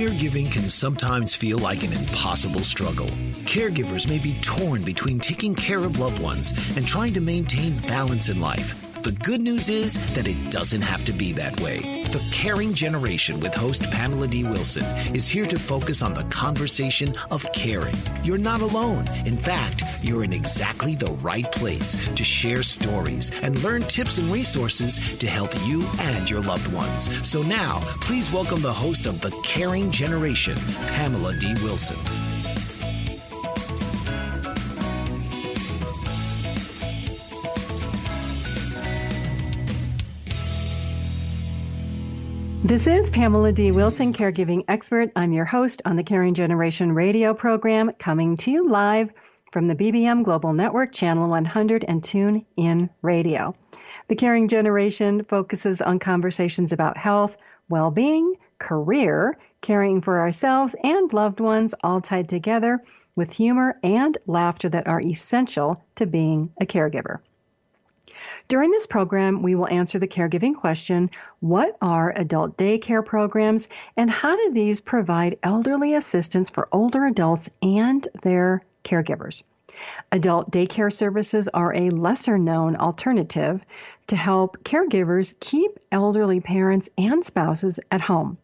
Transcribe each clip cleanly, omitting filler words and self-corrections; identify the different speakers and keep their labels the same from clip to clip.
Speaker 1: Caregiving can sometimes feel like an impossible struggle. Caregivers may be torn between taking care of loved ones and trying to maintain balance in life. The good news is that it doesn't have to be that way. The Caring Generation with host Pamela D Wilson is here to focus on the conversation of caring. You're not alone. In fact, you're in exactly the right place to share stories and learn tips and resources to help you and your loved ones. So now, please welcome the host of The Caring Generation, Pamela D Wilson.
Speaker 2: This is Pamela D. Wilson, caregiving expert. I'm your host on the Caring Generation radio program, coming to you live from the BBM Global Network, Channel 100, and Tune In Radio. The Caring Generation focuses on conversations about health, well-being, career, caring for ourselves and loved ones, all tied together with humor and laughter that are essential to being a caregiver. During this program, we will answer the caregiving question, what are adult daycare programs and how do these provide elderly assistance for older adults and their caregivers? Adult daycare services are a lesser-known alternative to help caregivers keep elderly parents and spouses at home.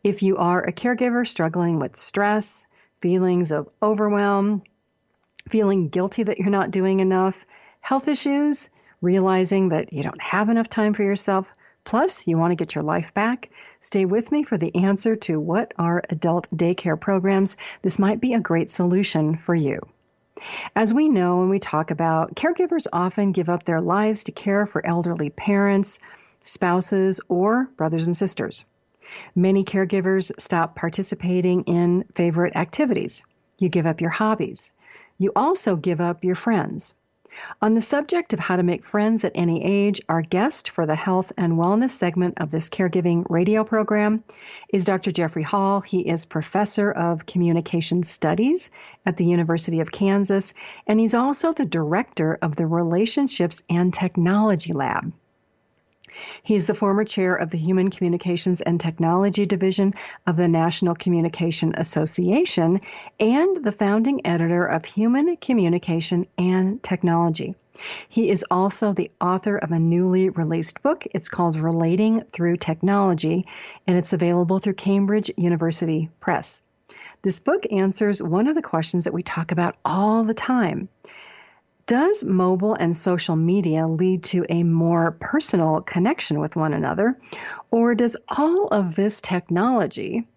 Speaker 2: If you are a caregiver struggling with stress, feelings of overwhelm, feeling guilty that you're not doing enough, health issues, realizing that you don't have enough time for yourself, plus you want to get your life back, stay with me for the answer to what are adult daycare programs. This might be a great solution for you. As we know and we talk about, caregivers often give up their lives to care for elderly parents, spouses, or brothers and sisters. Many caregivers stop participating in favorite activities. You give up your hobbies. You also give up your friends. On the subject of how to make friends at any age, our guest for the health and wellness segment of this caregiving radio program is Dr. Jeffrey Hall. He is professor of communication studies at the University of Kansas, and he's also the director of the Relationships and Technology Lab. He's the former chair of the Human Communications and Technology Division of the National Communication Association and the founding editor of Human Communication and Technology. He is also the author of a newly released book. It's called Relating Through Technology, and it's available through Cambridge University Press. This book answers one of the questions that we talk about all the time. Does mobile and social media lead to a more personal connection with one another, or does all of this technology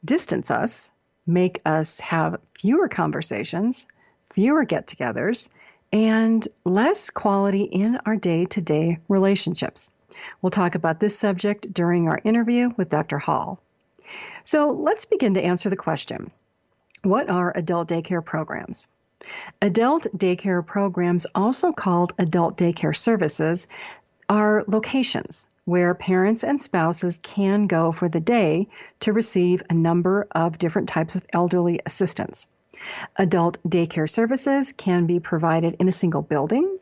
Speaker 2: distance us, make us have fewer conversations, fewer get-togethers, and less quality in our day-to-day relationships? We'll talk about this subject during our interview with Dr. Hall. So let's begin to answer the question, what are adult daycare programs? Adult daycare programs, also called adult daycare services, are locations where parents and spouses can go for the day to receive a number of different types of elderly assistance. Adult daycare services can be provided in a single building,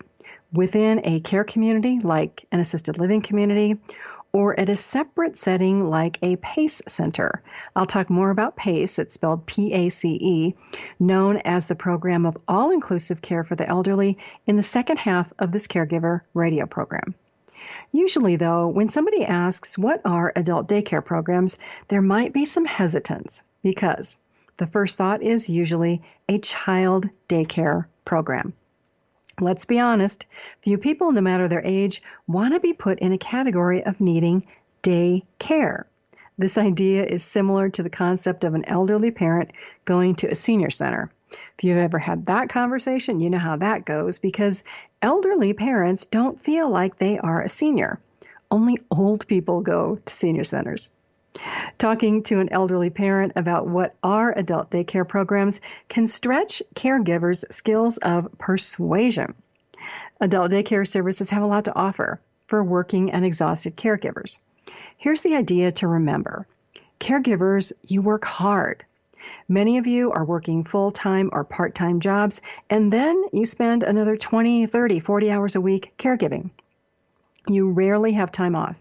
Speaker 2: within a care community like an assisted living community, or at a separate setting like a PACE center. I'll talk more about PACE, it's spelled P-A-C-E, known as the Program of All-Inclusive Care for the Elderly, in the second half of this caregiver radio program. Usually, though, when somebody asks what are adult daycare programs, there might be some hesitance because the first thought is usually a child daycare program. Let's be honest, few people, no matter their age, want to be put in a category of needing day care. This idea is similar to the concept of an elderly parent going to a senior center. If you've ever had that conversation, you know how that goes because elderly parents don't feel like they are a senior. Only old people go to senior centers. Talking to an elderly parent about what are adult daycare programs can stretch caregivers' skills of persuasion. Adult daycare services have a lot to offer for working and exhausted caregivers. Here's the idea to remember. Caregivers, you work hard. Many of you are working full-time or part-time jobs, and then you spend another 20, 30, 40 hours a week caregiving. You rarely have time off.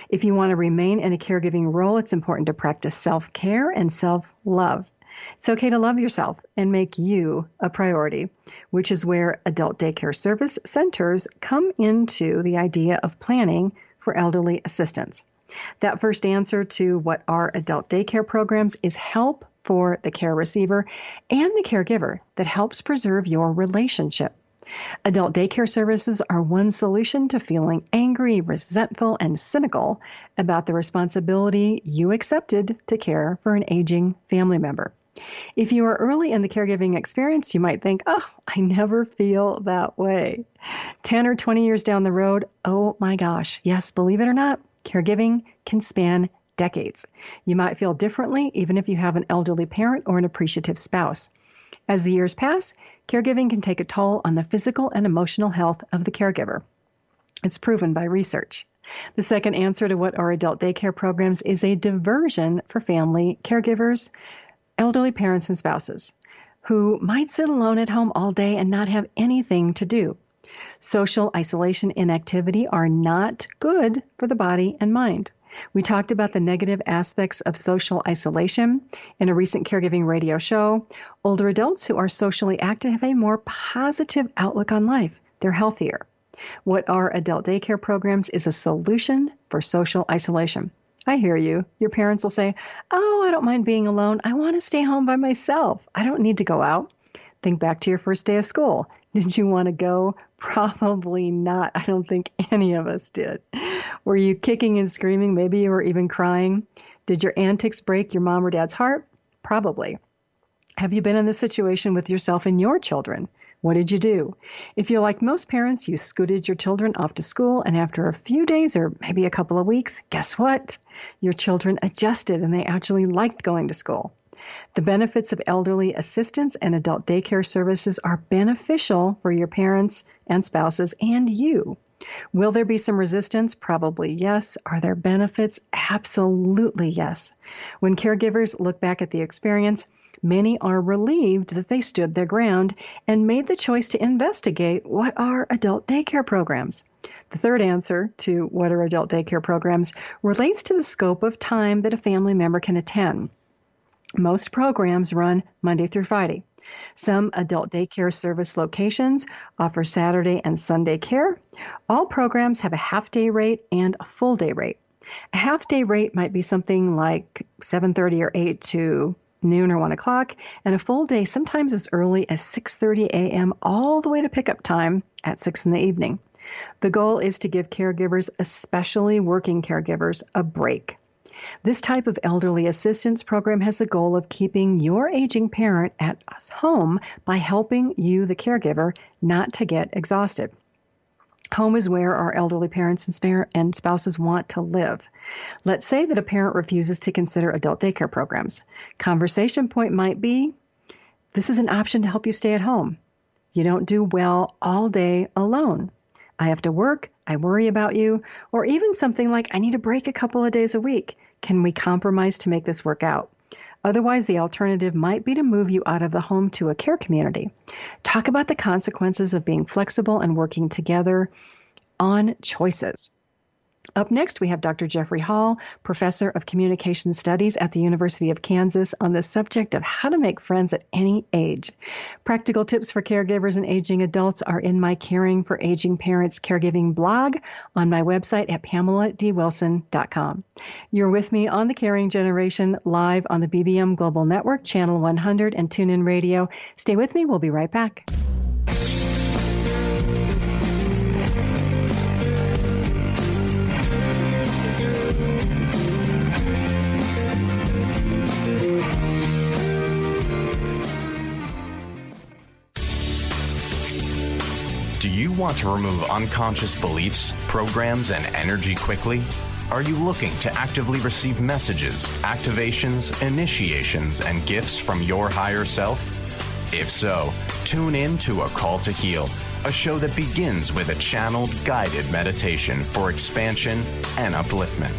Speaker 2: If you want to remain in a caregiving role, it's important to practice self-care and self-love. It's okay to love yourself and make you a priority, which is where adult daycare service centers come into the idea of planning for elderly assistance. That first answer to what are adult daycare programs is help for the care receiver and the caregiver that helps preserve your relationship. Adult daycare services are one solution to feeling angry, resentful, and cynical about the responsibility you accepted to care for an aging family member. If you are early in the caregiving experience, you might think, oh, I never feel that way. 10 or 20 years down the road, oh my gosh, yes, believe it or not, caregiving can span decades. You might feel differently even if you have an elderly parent or an appreciative spouse. As the years pass, caregiving can take a toll on the physical and emotional health of the caregiver. It's proven by research. The second answer to what are adult daycare programs is a diversion for family caregivers, elderly parents and spouses, who might sit alone at home all day and not have anything to do. Social isolation and inactivity are not good for the body and mind. We talked about the negative aspects of social isolation in a recent caregiving radio show. Older adults who are socially active have a more positive outlook on life. They're healthier. What are adult daycare programs is a solution for social isolation. I hear you. Your parents will say, oh, I don't mind being alone. I want to stay home by myself. I don't need to go out. Think back to your first day of school. Did you want to go? Probably not. I don't think any of us did. Were you kicking and screaming? Maybe you were even crying. Did your antics break your mom or dad's heart? Probably. Have you been in this situation with yourself and your children? What did you do? If you're like most parents, you scooted your children off to school, and after a few days or maybe a couple of weeks, guess what? Your children adjusted and they actually liked going to school. The benefits of elderly assistance and adult daycare services are beneficial for your parents and spouses and you. Will there be some resistance? Probably yes. Are there benefits? Absolutely yes. When caregivers look back at the experience, many are relieved that they stood their ground and made the choice to investigate what are adult daycare programs. The third answer to what are adult daycare programs relates to the scope of time that a family member can attend. Most programs run Monday through Friday. Some adult daycare service locations offer Saturday and Sunday care. All programs have a half-day rate and a full-day rate. A half-day rate might be something like 7:30 or 8 to noon or 1 o'clock, and a full day sometimes as early as 6:30 a.m. all the way to pickup time at 6 in the evening. The goal is to give caregivers, especially working caregivers, a break. This type of elderly assistance program has the goal of keeping your aging parent at home by helping you, the caregiver, not to get exhausted. Home is where our elderly parents and spouses want to live. Let's say that a parent refuses to consider adult daycare programs. Conversation point might be, this is an option to help you stay at home. You don't do well all day alone. I have to work, I worry about you, or even something like, I need a break a couple of days a week. Can we compromise to make this work out? Otherwise, the alternative might be to move you out of the home to a care community. Talk about the consequences of being flexible and working together on choices. Up next, we have Dr. Jeffrey Hall, professor of communication studies at the University of Kansas, on the subject of how to make friends at any age. Practical tips for caregivers and aging adults are in my Caring for Aging Parents Caregiving blog on my website at PamelaDWilson.com. You're with me on The Caring Generation, live on the BBM Global Network, Channel 100, and TuneIn Radio. Stay with me. We'll be right back.
Speaker 3: Do you want to remove unconscious beliefs, programs, and energy quickly? Are you looking to actively receive messages, activations, initiations, and gifts from your higher self? If so, tune in to A Call to Heal, a show that begins with a channeled, guided meditation for expansion and upliftment.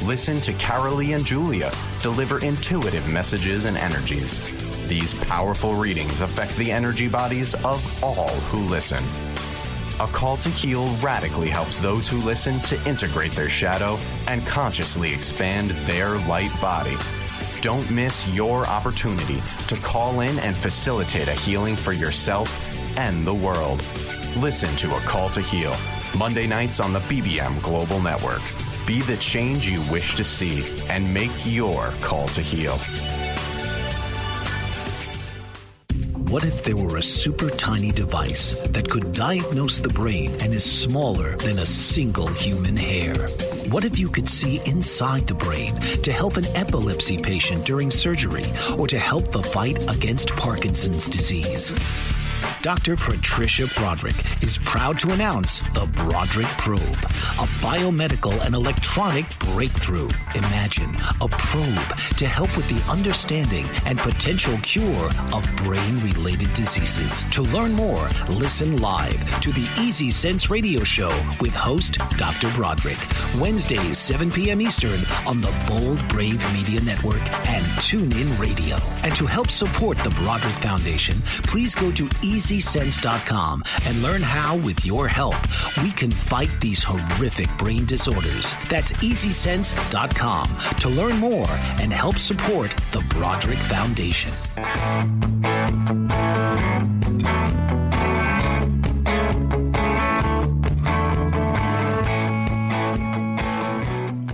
Speaker 3: Listen to Carolee and Julia deliver intuitive messages and energies. These powerful readings affect the energy bodies of all who listen. A Call to Heal radically helps those who listen to integrate their shadow and consciously expand their light body. Don't miss your opportunity to call in and facilitate a healing for yourself and the world. Listen to A Call to Heal, Monday nights on the BBM Global Network. Be the change you wish to see and make your call to heal.
Speaker 1: What if there were a super tiny device that could diagnose the brain and is smaller than a single human hair? What if you could see inside the brain to help an epilepsy patient during surgery or to help the fight against Parkinson's disease? Dr. Patricia Broderick is proud to announce the Broderick Probe, a biomedical and electronic breakthrough. Imagine a probe to help with the understanding and potential cure of brain-related diseases. To learn more, listen live to the Easy Sense radio show with host Dr. Broderick, Wednesdays 7 p.m. Eastern on the Bold Brave Media Network and TuneIn Radio. And to help support the Broderick Foundation, please go to EasySense.com and learn how, with your help, we can fight these horrific brain disorders. That's EasySense.com to learn more and help support the Broderick Foundation.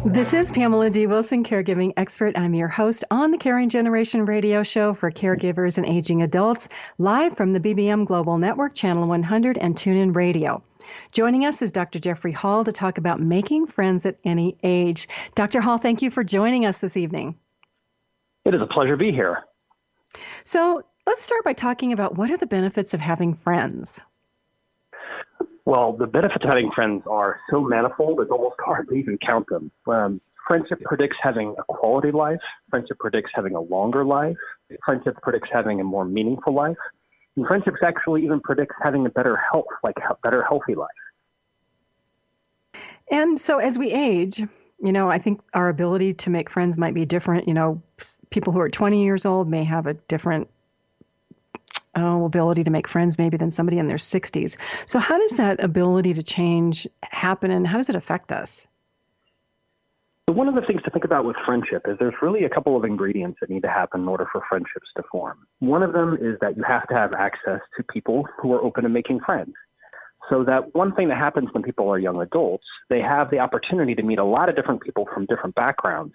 Speaker 2: This is Pamela D Wilson, caregiving expert. I'm your host on the Caring Generation radio show for caregivers and aging adults, live from the BBM Global Network, Channel 100 and TuneIn Radio. Joining us is Dr. Jeffrey Hall to talk about making friends at any age. Dr. Hall, thank you for joining us this evening.
Speaker 4: It is a pleasure to be here.
Speaker 2: So let's start by talking about what are the benefits of having friends?
Speaker 4: Well, the benefits of having friends are so manifold, it's almost hard to even count them. Friendship predicts having a quality life. Friendship predicts having a longer life. Friendship predicts having a more meaningful life. And friendship actually even predicts having a better health, like a better healthy life.
Speaker 2: And so as we age, I think our ability to make friends might be different. People who are 20 years old may have a different ability to make friends maybe than somebody in their 60s. So how does that ability to change happen, and how does it affect us?
Speaker 4: So one of the things to think about with friendship is there's really a couple of ingredients that need to happen in order for friendships to form. One of them is that you have to have access to people who are open to making friends. So that one thing that happens when people are young adults, they have the opportunity to meet a lot of different people from different backgrounds.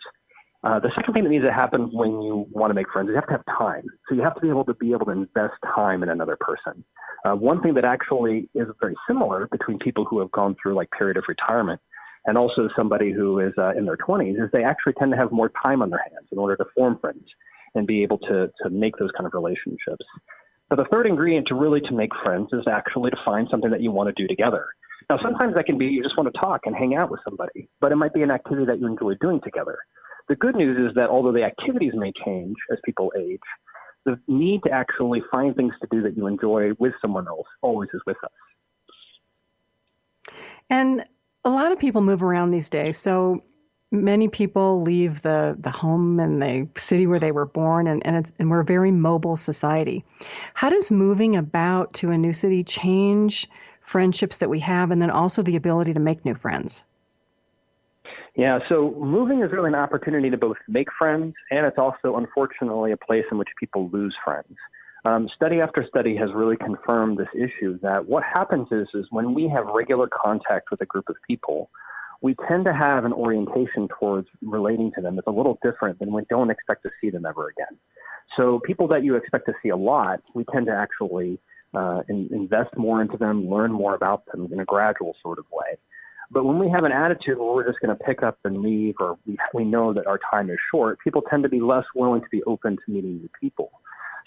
Speaker 4: The second thing that needs to happen when you want to make friends is you have to have time. So you have to be able to invest time in another person. One thing that actually is very similar between people who have gone through like period of retirement and also somebody who is in their 20s is they actually tend to have more time on their hands in order to form friends and be able to make those kind of relationships. But the third ingredient to make friends is actually to find something that you want to do together. Now, sometimes that can be you just want to talk and hang out with somebody, but it might be an activity that you enjoy doing together. The good news is that although the activities may change as people age, the need to actually find things to do that you enjoy with someone else always is with us.
Speaker 2: And a lot of people move around these days. So many people leave the home and the city where they were born, and we're a very mobile society. How does moving about to a new city change friendships that we have, and then also the ability to make new friends?
Speaker 4: Yeah, so moving is really an opportunity to both make friends, and it's also, unfortunately, a place in which people lose friends. Study after study has really confirmed this issue that what happens is when we have regular contact with a group of people, we tend to have an orientation towards relating to them that's a little different than we don't expect to see them ever again. So people that you expect to see a lot, we tend to actually invest more into them, learn more about them in a gradual sort of way. But when we have an attitude where we're just going to pick up and leave, or we know that our time is short, people tend to be less willing to be open to meeting new people.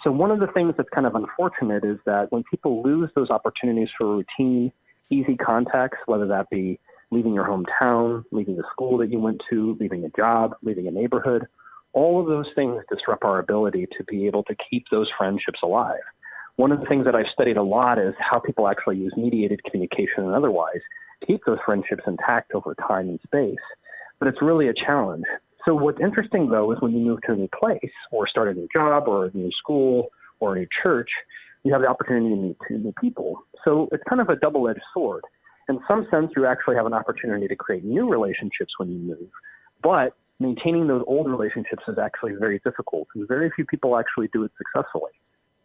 Speaker 4: So one of the things that's kind of unfortunate is that when people lose those opportunities for routine, easy contacts, whether that be leaving your hometown, leaving the school that you went to, leaving a job, leaving a neighborhood, all of those things disrupt our ability to be able to keep those friendships alive. One of the things that I've studied a lot is how people actually use mediated communication and otherwise keep those friendships intact over time and space. But it's really a challenge. So what's interesting, though, is when you move to a new place or start a new job or a new school or a new church, you have the opportunity to meet new people. So it's kind of a double-edged sword. In some sense, you actually have an opportunity to create new relationships when you move, but maintaining those old relationships is actually very difficult, and very few people actually do it successfully.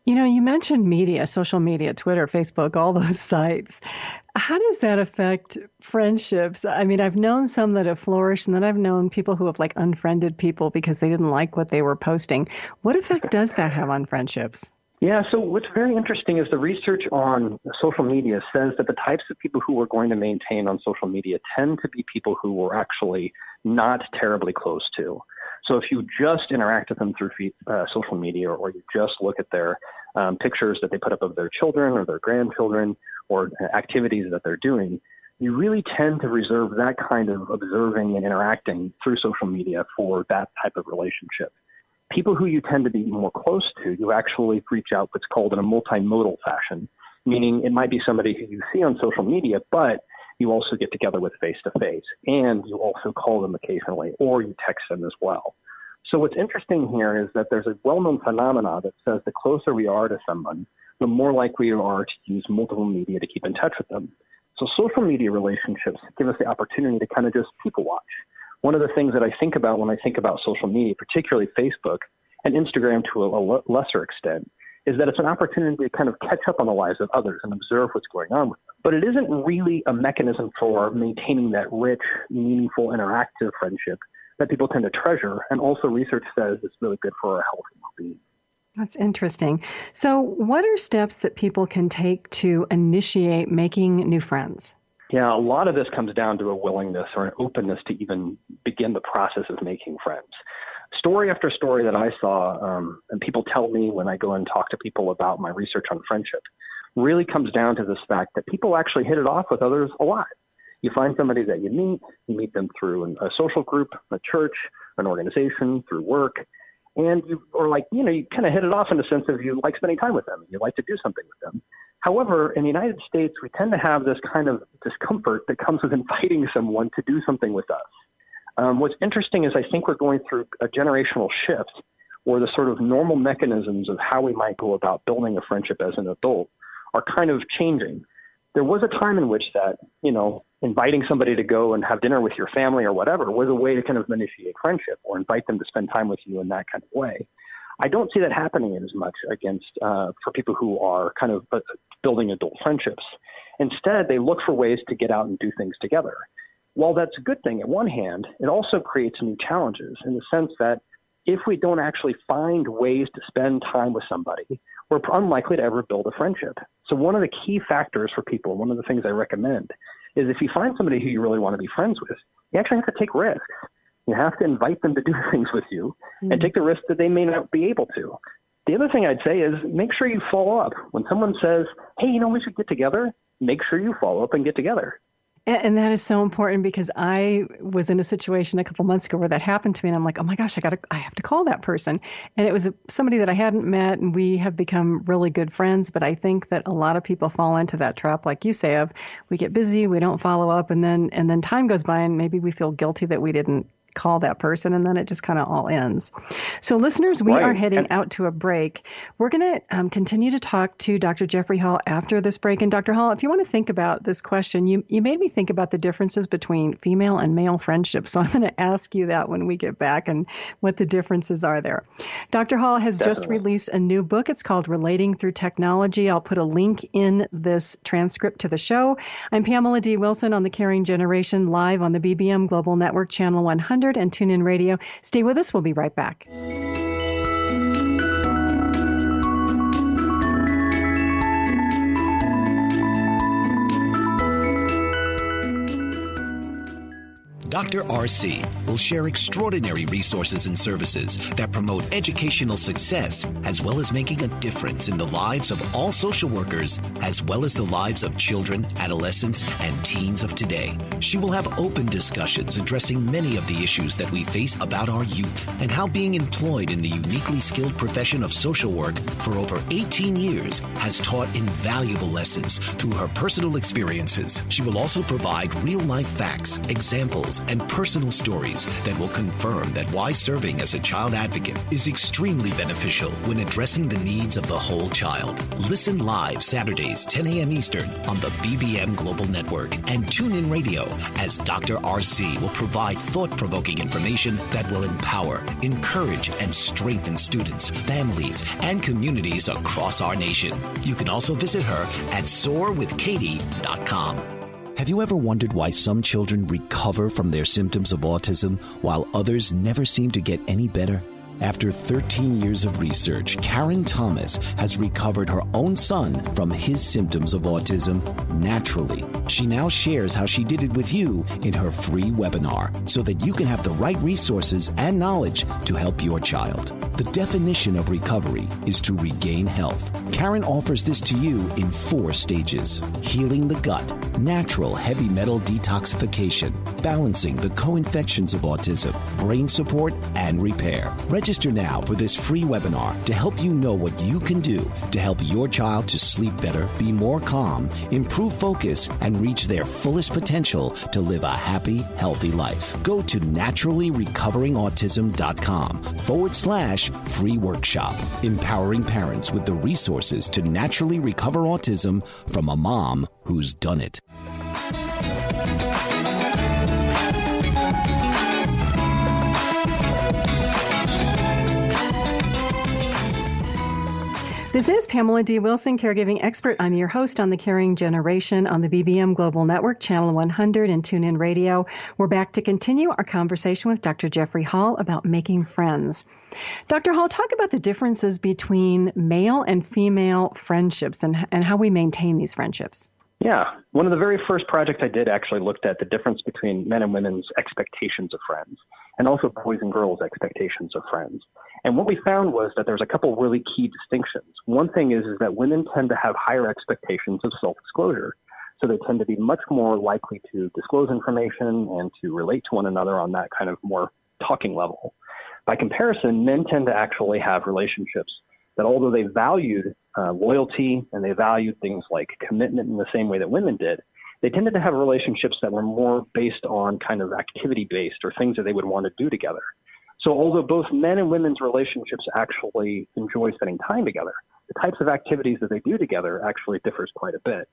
Speaker 2: You know, you mentioned media, social media, Twitter, Facebook, all those sites. How does that affect friendships? I mean, I've known some that have flourished, and then I've known people who have like unfriended people because they didn't like what they were posting. What effect does that have on friendships?
Speaker 4: Yeah, so what's very interesting is the research on social media says that the types of people who we're going to maintain on social media tend to be people who we're actually not terribly close to. So if you just interact with them through social media, or you just look at their pictures that they put up of their children or their grandchildren or activities that they're doing, you really tend to reserve that kind of observing and interacting through social media for that type of relationship. People who you tend to be more close to, you actually reach out what's called in a multimodal fashion, meaning it might be somebody who you see on social media, but you also get together with face-to-face, and you also call them occasionally, or you text them as well. So what's interesting here is that there's a well-known phenomena that says the closer we are to someone, the more likely we are to use multiple media to keep in touch with them. So social media relationships give us the opportunity to kind of just people watch. One of the things that I think about when I think about social media, particularly Facebook and Instagram to a lesser extent, is that it's an opportunity to kind of catch up on the lives of others and observe what's going on with them. But it isn't really a mechanism for maintaining that rich, meaningful, interactive friendship that people tend to treasure. And also research says it's really good for our health and well-being.
Speaker 2: That's interesting. So what are steps that people can take to initiate making new friends?
Speaker 4: Yeah, a lot of this comes down to a willingness or an openness to even begin the process of making friends. Story after story that I saw, and people tell me when I go and talk to people about my research on friendship, really comes down to this fact that people actually hit it off with others a lot. You find somebody that you meet them through a social group, a church, an organization, through work, and you kind of hit it off in the sense of you like spending time with them, you like to do something with them. However, in the United States, we tend to have this kind of discomfort that comes with inviting someone to do something with us. What's interesting is I think we're going through a generational shift where the sort of normal mechanisms of how we might go about building a friendship as an adult are kind of changing. There was a time in which that, inviting somebody to go and have dinner with your family or whatever was a way to kind of initiate friendship or invite them to spend time with you in that kind of way. I don't see that happening as much for people who are kind of building adult friendships. Instead, they look for ways to get out and do things together. While that's a good thing at one hand, it also creates new challenges in the sense that if we don't actually find ways to spend time with somebody, we're unlikely to ever build a friendship. So one of the key factors for people, one of the things I recommend, is if you find somebody who you really want to be friends with, you actually have to take risks. You have to invite them to do things with you and take the risk that they may not be able to. The other thing I'd say is make sure you follow up. When someone says, hey, we should get together, make sure you follow up and get together.
Speaker 2: And that is so important because I was in a situation a couple months ago where that happened to me. And I'm like, oh my gosh, I have to call that person. And it was somebody that I hadn't met, and we have become really good friends. But I think that a lot of people fall into that trap, like you say, of we get busy, we don't follow up, and then time goes by and maybe we feel guilty that we didn't call that person, and then it just kind of all ends. So listeners, we are heading out to a break. We're going to continue to talk to Dr. Jeffrey Hall after this break. And Dr. Hall, if you want to think about this question, you made me think about the differences between female and male friendships. So I'm going to ask you that when we get back and what the differences are there. Dr. Hall has just released a new book. It's called Relating Through Technology. I'll put a link in this transcript to the show. I'm Pamela D Wilson on the Caring Generation, live on the BBM Global Network, Channel 100. And TuneIn Radio. Stay with us. We'll be right back.
Speaker 1: Dr. RC will share extraordinary resources and services that promote educational success, as well as making a difference in the lives of all social workers, as well as the lives of children, adolescents, and teens of today. She will have open discussions addressing many of the issues that we face about our youth and how being employed in the uniquely skilled profession of social work for over 18 years has taught invaluable lessons through her personal experiences. She will also provide real-life facts, examples, and personal stories that will confirm that why serving as a child advocate is extremely beneficial when addressing the needs of the whole child. Listen live Saturdays, 10 a.m. Eastern on the BBM Global Network and TuneIn Radio as Dr. RC will provide thought-provoking information that will empower, encourage, and strengthen students, families, and communities across our nation. You can also visit her at soarwithkatie.com. Have you ever wondered why some children recover from their symptoms of autism while others never seem to get any better? After 13 years of research, Karen Thomas has recovered her own son from his symptoms of autism naturally. She now shares how she did it with you in her free webinar so that you can have the right resources and knowledge to help your child. The definition of recovery is to regain health. Karen offers this to you in 4 stages: healing the gut, natural heavy metal detoxification, balancing the co-infections of autism, brain support, and repair. Register now for this free webinar to help you know what you can do to help your child to sleep better, be more calm, improve focus, and reach their fullest potential to live a happy, healthy life. Go to naturallyrecovering.com/free workshop, empowering parents with the resources to naturally recover autism from a mom who's done it.
Speaker 2: This is Pamela D Wilson, caregiving expert. I'm your host on the Caring Generation on the BBM Global Network, Channel 100 and TuneIn Radio. We're back to continue our conversation with Dr. Jeffrey Hall about making friends. Dr. Hall, talk about the differences between male and female friendships and how we maintain these friendships.
Speaker 4: Yeah. One of the very first projects I did actually looked at the difference between men and women's expectations of friends and also boys and girls' expectations of friends. And what we found was that there's a couple really key distinctions. One thing is that women tend to have higher expectations of self-disclosure. So they tend to be much more likely to disclose information and to relate to one another on that kind of more talking level. By comparison, men tend to actually have relationships that, although they valued loyalty and they valued things like commitment in the same way that women did, they tended to have relationships that were more based on kind of activity-based or things that they would want to do together. So although both men and women's relationships actually enjoy spending time together, the types of activities that they do together actually differs quite a bit.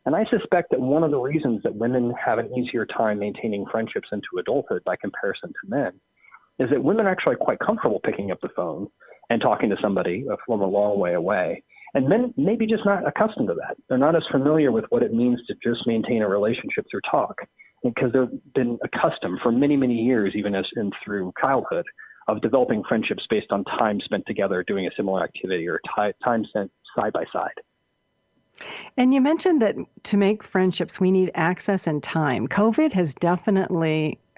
Speaker 4: And I suspect that one of the reasons that women have an easier time maintaining friendships into adulthood by comparison to men is that women are actually quite comfortable picking up the phone and talking to somebody from a long way away. And men maybe just not accustomed to that. They're not as familiar with what it means to just maintain a relationship through talk, because they've been accustomed for many, many years, even through childhood, of developing friendships based on time spent together doing a similar activity or time spent side by side.
Speaker 2: And you mentioned that to make friendships, we need access and time. COVID has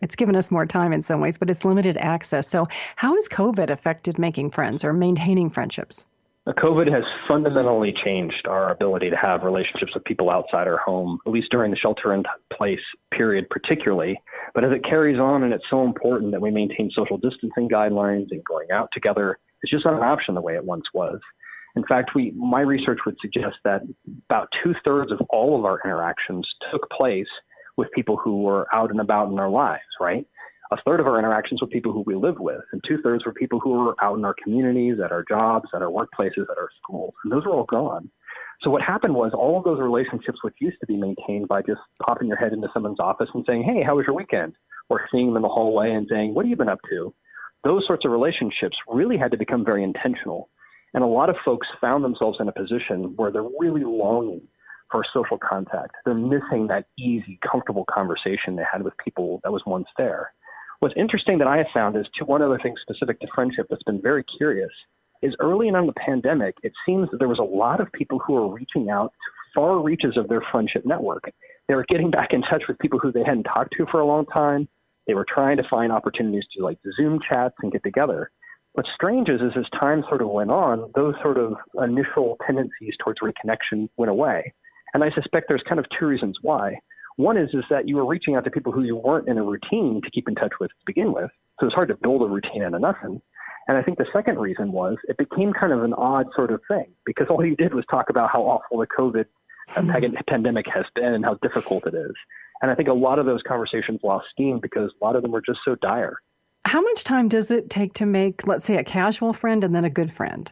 Speaker 2: it's given us more time in some ways, but it's limited access. So how has COVID affected making friends or maintaining friendships?
Speaker 4: COVID has fundamentally changed our ability to have relationships with people outside our home, at least during the shelter-in-place period particularly. But as it carries on, and it's so important that we maintain social distancing guidelines and going out together, it's just not an option the way it once was. In fact, my research would suggest that about 2/3 of all of our interactions took place with people who were out and about in our lives, right? 1/3 of our interactions were people who we live with, and 2/3 were people who were out in our communities, at our jobs, at our workplaces, at our schools. And those are all gone. So what happened was all of those relationships, which used to be maintained by just popping your head into someone's office and saying, "Hey, how was your weekend?" or seeing them in the hallway and saying, "What have you been up to?" Those sorts of relationships really had to become very intentional. And a lot of folks found themselves in a position where they're really longing for social contact. They're missing that easy, comfortable conversation they had with people that was once there. What's interesting that I have found is one other thing specific to friendship that's been very curious is early on in the pandemic, it seems that there was a lot of people who were reaching out to far reaches of their friendship network. They were getting back in touch with people who they hadn't talked to for a long time. They were trying to find opportunities to like Zoom chats and get together. What's strange is as time sort of went on, those sort of initial tendencies towards reconnection went away. And I suspect there's kind of 2 reasons why. One is that you were reaching out to people who you weren't in a routine to keep in touch with to begin with. So it's hard to build a routine out of nothing. And I think the second reason was it became kind of an odd sort of thing because all you did was talk about how awful the COVID pandemic has been and how difficult it is. And I think a lot of those conversations lost steam because a lot of them were just so dire.
Speaker 2: How much time does it take to make, let's say, a casual friend and then a good friend?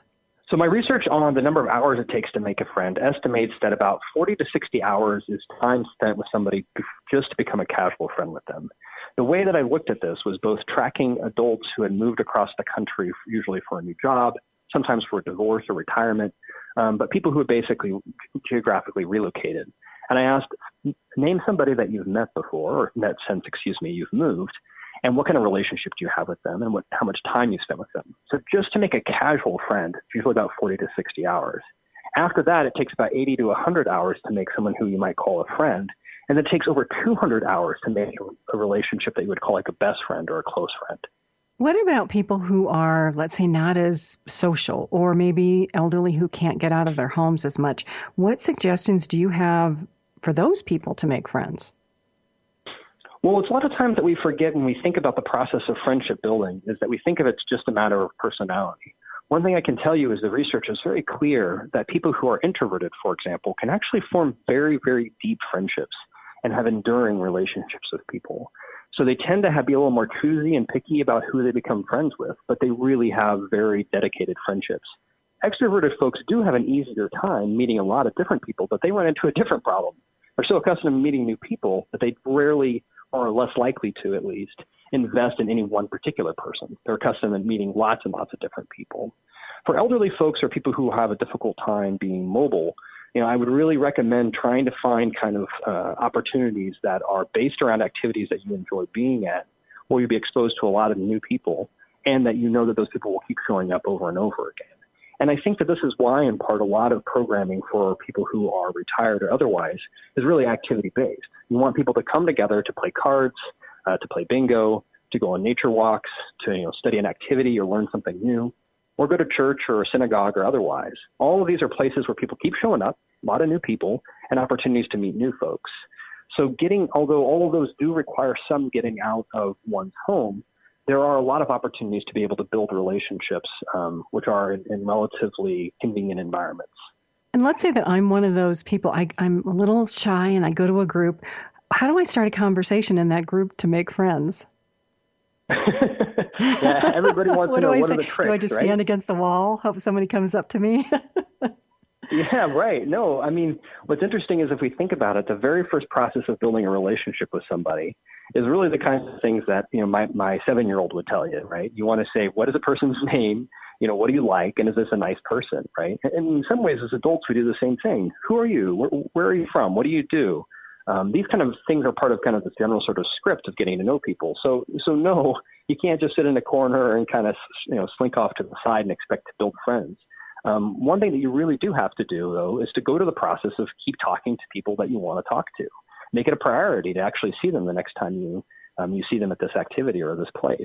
Speaker 4: So my research on the number of hours it takes to make a friend estimates that about 40 to 60 hours is time spent with somebody just to become a casual friend with them. The way that I looked at this was both tracking adults who had moved across the country, usually for a new job, sometimes for a divorce or retirement, but people who had basically geographically relocated. And I asked, name somebody that you've met before, or met since, you've moved, and what kind of relationship do you have with them, and how much time you spend with them. So just to make a casual friend, it's usually about 40 to 60 hours. After that, it takes about 80 to 100 hours to make someone who you might call a friend, and it takes over 200 hours to make a relationship that you would call like a best friend or a close friend.
Speaker 2: What about people who are, let's say, not as social, or maybe elderly who can't get out of their homes as much? What suggestions do you have for those people to make friends?
Speaker 4: Well, it's a lot of times that we forget when we think about the process of friendship building is that we think of it's just a matter of personality. One thing I can tell you is the research is very clear that people who are introverted, for example, can actually form very, very deep friendships and have enduring relationships with people. So they tend to be a little more choosy and picky about who they become friends with, but they really have very dedicated friendships. Extroverted folks do have an easier time meeting a lot of different people, but they run into a different problem. They're so accustomed to meeting new people that they rarely, or less likely to at least, invest in any one particular person. They're accustomed to meeting lots and lots of different people. For elderly folks or people who have a difficult time being mobile, I would really recommend trying to find kind of opportunities that are based around activities that you enjoy being at, where you'll be exposed to a lot of new people, and that you know that those people will keep showing up over and over again. And I think that this is why, in part, a lot of programming for people who are retired or otherwise is really activity-based. You want people to come together to play cards, to play bingo, to go on nature walks, to study an activity or learn something new, or go to church or a synagogue or otherwise. All of these are places where people keep showing up, a lot of new people, and opportunities to meet new folks. So although all of those do require some getting out of one's home, there are a lot of opportunities to be able to build relationships, which are in relatively convenient environments.
Speaker 2: And let's say that I'm one of those people, I'm a little shy and I go to a group. How do I start a conversation in that group to make friends?
Speaker 4: Yeah, everybody wants to know what are the tricks,
Speaker 2: do I just stand against the wall, hope somebody comes up to me?
Speaker 4: Yeah, right. No, I mean, what's interesting is if we think about it, the very first process of building a relationship with somebody is really the kinds of things that, my 7-year-old would tell you, right? You want to say, what is a person's name? What do you like? And is this a nice person, right? And in some ways, as adults, we do the same thing. Who are you? Where are you from? What do you do? These kind of things are part of kind of the general sort of script of getting to know people. So no, you can't just sit in a corner and kind of, slink off to the side and expect to build friends. One thing that you really do have to do, though, is to go to the process of keep talking to people that you want to talk to. Make it a priority to actually see them the next time you see them at this activity or this place.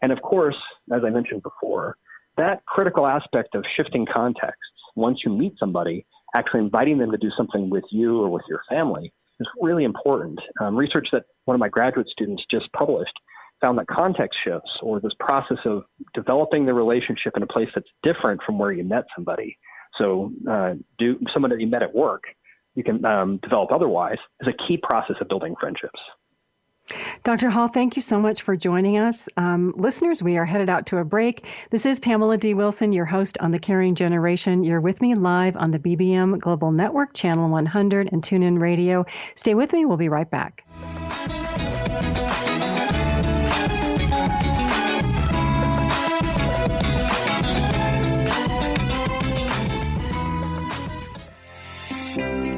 Speaker 4: And of course, as I mentioned before, that critical aspect of shifting contexts, once you meet somebody, actually inviting them to do something with you or with your family is really important. Research that one of my graduate students just published found that context shifts, or this process of developing the relationship in a place that's different from where you met somebody. So someone that you met at work, you can develop otherwise, is a key process of building friendships.
Speaker 2: Dr. Hall, thank you so much for joining us. Listeners, we are headed out to a break. This is Pamela D. Wilson, your host on The Caring Generation. You're with me live on the BBM Global Network, Channel 100, and TuneIn Radio. Stay with me. We'll be right back.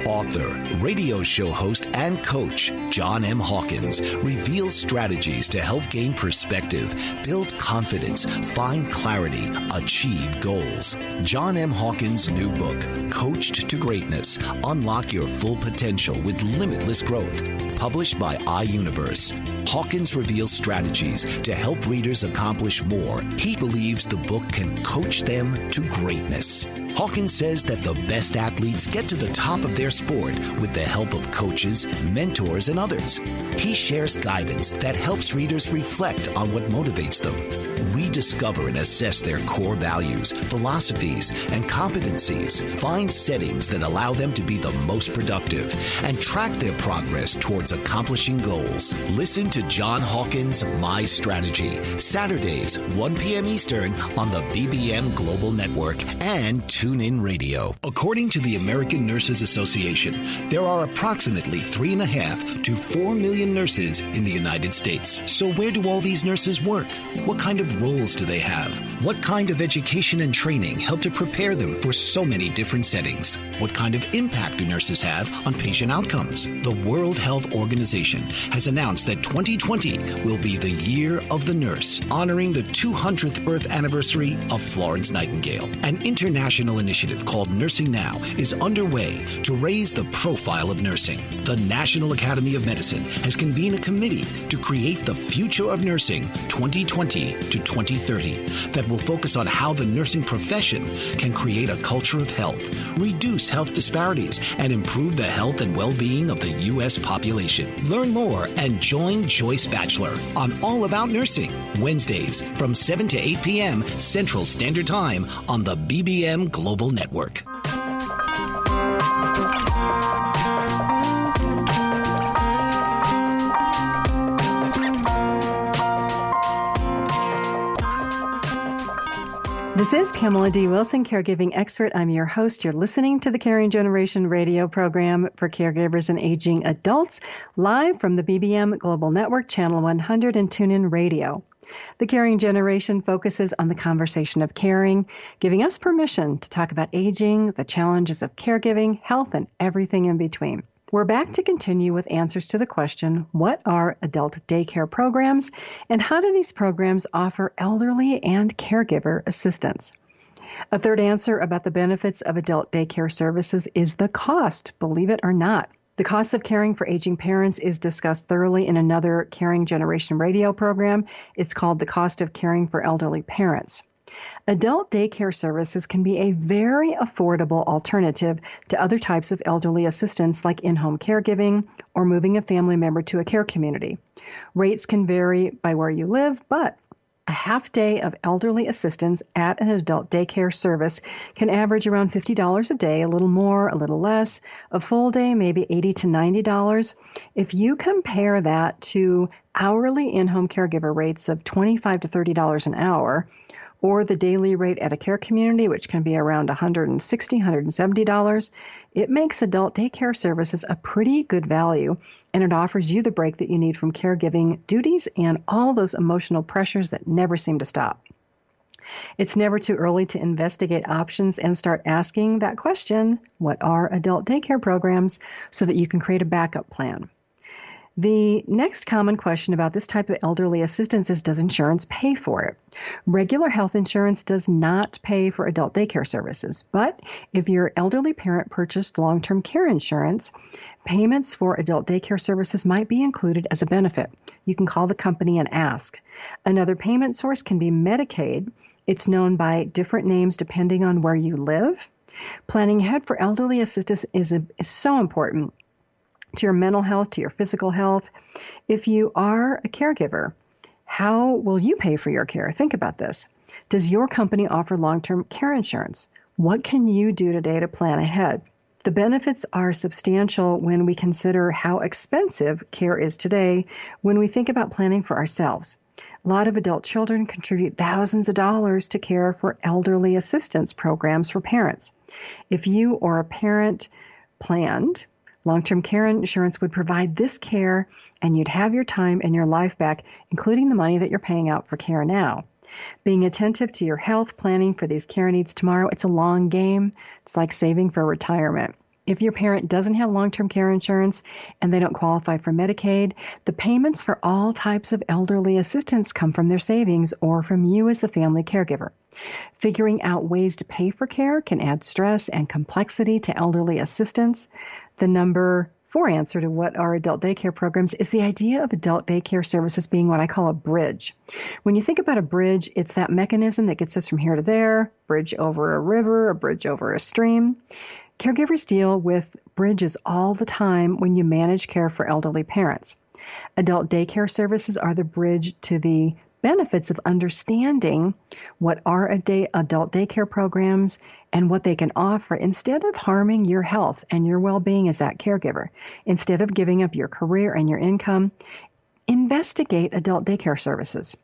Speaker 1: Author, radio show host, and coach John M. Hawkins reveals strategies to help gain perspective, build confidence, find clarity, achieve goals. John M. Hawkins' new book, Coached to Greatness, Unlock Your Full Potential with Limitless Growth, published by iUniverse. Hawkins reveals strategies to help readers accomplish more. He believes the book can coach them to greatness. Hawkins says that the best athletes get to the top of their sport with the help of coaches, mentors, and others. He shares guidance that helps readers reflect on what motivates them. We discover and assess their core values, philosophies, and competencies, find settings that allow them to be the most productive, and track their progress towards accomplishing goals. Listen to John Hawkins' My Strategy, Saturdays, 1 p.m. Eastern on the BBM Global Network and TuneIn Radio. According to the American Nurses Association, there are approximately 3.5 to 4 million nurses in the United States. So where do all these nurses work? What kind of roles do they have? What kind of education and training help to prepare them for so many different settings? What kind of impact do nurses have on patient outcomes? The World Health Organization has announced that 2020 will be the year of the nurse, honoring the 200th birth anniversary of Florence Nightingale. An international initiative called Nursing Now is underway to raise the profile of nursing. The National Academy of Medicine has convened a committee to create the Future of Nursing 2020 to 2030 that will focus on how the nursing profession can create a culture of health, reduce health disparities, and improve the health and well-being of the U.S. population. Learn more and join Joyce Batchelor on All About Nursing, Wednesdays from 7 to 8 p.m. Central Standard Time on the BBM Global Network.
Speaker 2: This is Pamela D Wilson, caregiving expert. I'm your host. You're listening to the Caring Generation radio program for caregivers and aging adults, live from the BBM Global Network, Channel 100 and TuneIn Radio. The Caring Generation focuses on the conversation of caring, giving us permission to talk about aging, the challenges of caregiving, health, and everything in between. We're back to continue with answers to the question, what are adult daycare programs, and how do these programs offer elderly and caregiver assistance? A third answer about the benefits of adult daycare services is the cost, believe it or not. The cost of caring for aging parents is discussed thoroughly in another Caring Generation radio program. It's called The Cost of Caring for Elderly Parents. Adult daycare services can be a very affordable alternative to other types of elderly assistance like in-home caregiving or moving a family member to a care community. Rates can vary by where you live, but a half day of elderly assistance at an adult daycare service can average around $50 a day, a little more, a little less. A full day, maybe $80 to $90. If you compare that to hourly in-home caregiver rates of $25 to $30 an hour, or the daily rate at a care community, which can be around $160, $170, it makes adult daycare services a pretty good value, and it offers you the break that you need from caregiving duties and all those emotional pressures that never seem to stop. It's never too early to investigate options and start asking that question, what are adult daycare programs, so that you can create a backup plan. The next common question about this type of elderly assistance is, does insurance pay for it? Regular health insurance does not pay for adult daycare services, but if your elderly parent purchased long-term care insurance, payments for adult daycare services might be included as a benefit. You can call the company and ask. Another payment source can be Medicaid. It's known by different names depending on where you live. Planning ahead for elderly assistance is so important to your mental health, to your physical health. If you are a caregiver, how will you pay for your care? Think about this. Does your company offer long-term care insurance? What can you do today to plan ahead? The benefits are substantial when we consider how expensive care is today when we think about planning for ourselves. A lot of adult children contribute thousands of dollars to care for elderly assistance programs for parents. If you or a parent planned, long-term care insurance would provide this care, and you'd have your time and your life back, including the money that you're paying out for care now. Being attentive to your health, planning for these care needs tomorrow, it's a long game. It's like saving for retirement. If your parent doesn't have long-term care insurance and they don't qualify for Medicaid, the payments for all types of elderly assistance come from their savings or from you as the family caregiver. Figuring out ways to pay for care can add stress and complexity to elderly assistance. The number 4 answer to what are adult daycare programs is the idea of adult daycare services being what I call a bridge. When you think about a bridge, it's that mechanism that gets us from here to there, bridge over a river, a bridge over a stream. Caregivers deal with bridges all the time when you manage care for elderly parents. Adult daycare services are the bridge to the benefits of understanding what are adult daycare programs and what they can offer instead of harming your health and your well-being as that caregiver. Instead of giving up your career and your income, investigate adult daycare services.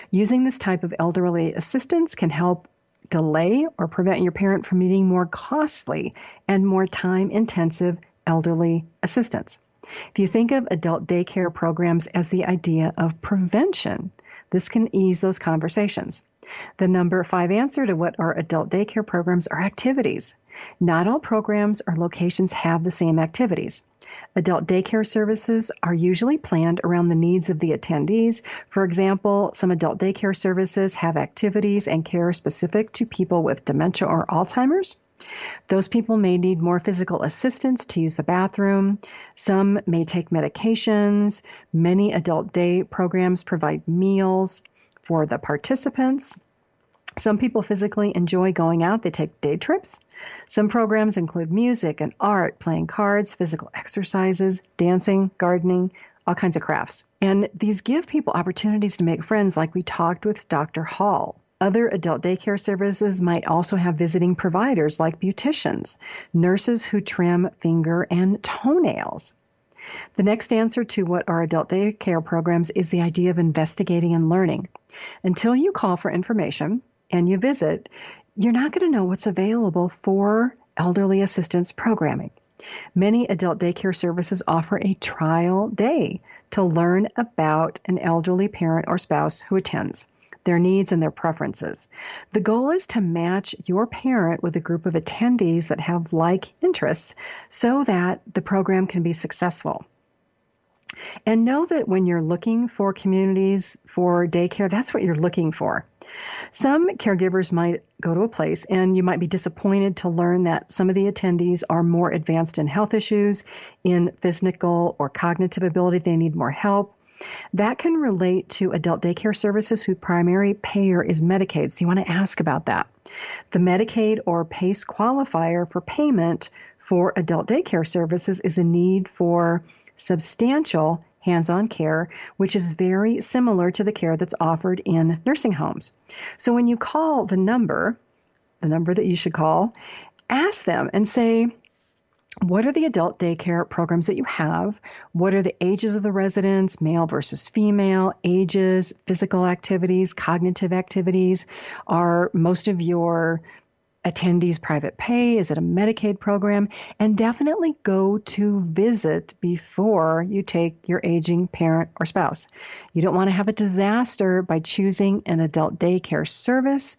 Speaker 2: Using this type of elderly assistance can help delay or prevent your parent from needing more costly and more time-intensive elderly assistance. If you think of adult daycare programs as the idea of prevention, this can ease those conversations. The number 5 answer to what are adult daycare programs are activities. Not all programs or locations have the same activities. Adult daycare services are usually planned around the needs of the attendees. For example, some adult daycare services have activities and care specific to people with dementia or Alzheimer's. Those people may need more physical assistance to use the bathroom. Some may take medications. Many adult day programs provide meals for the participants. Some people physically enjoy going out. They take day trips. Some programs include music and art, playing cards, physical exercises, dancing, gardening, all kinds of crafts. And these give people opportunities to make friends, like we talked with Dr. Hall. Other adult daycare services might also have visiting providers like beauticians, nurses who trim finger and toenails. The next answer to what are adult daycare programs is the idea of investigating and learning. Until you call for information and you visit, you're not going to know what's available for elderly assistance programming. Many adult daycare services offer a trial day to learn about an elderly parent or spouse who attends, their needs and their preferences. The goal is to match your parent with a group of attendees that have like interests so that the program can be successful. And know that when you're looking for communities for daycare, that's what you're looking for. Some caregivers might go to a place and you might be disappointed to learn that some of the attendees are more advanced in health issues, in physical or cognitive ability. They need more help. That can relate to adult daycare services whose primary payer is Medicaid, so you want to ask about that. The Medicaid or PACE qualifier for payment for adult daycare services is a need for substantial hands-on care, which is very similar to the care that's offered in nursing homes. So when you call the number that you should call, ask them and say, what are the adult daycare programs that you have? What are the ages of the residents, male versus female, ages, physical activities, cognitive activities? Are most of your attendees private pay? Is it a Medicaid program? And definitely go to visit before you take your aging parent or spouse. You don't want to have a disaster by choosing an adult daycare service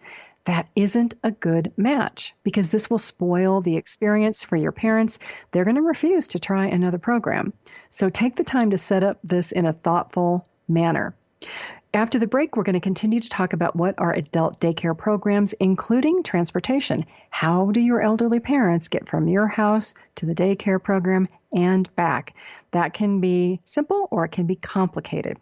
Speaker 2: that isn't a good match, because this will spoil the experience for your parents. They're going to refuse to try another program. So take the time to set up this in a thoughtful manner. After the break, we're going to continue to talk about what are adult daycare programs, including transportation. How do your elderly parents get from your house to the daycare program and back? That can be simple or it can be complicated.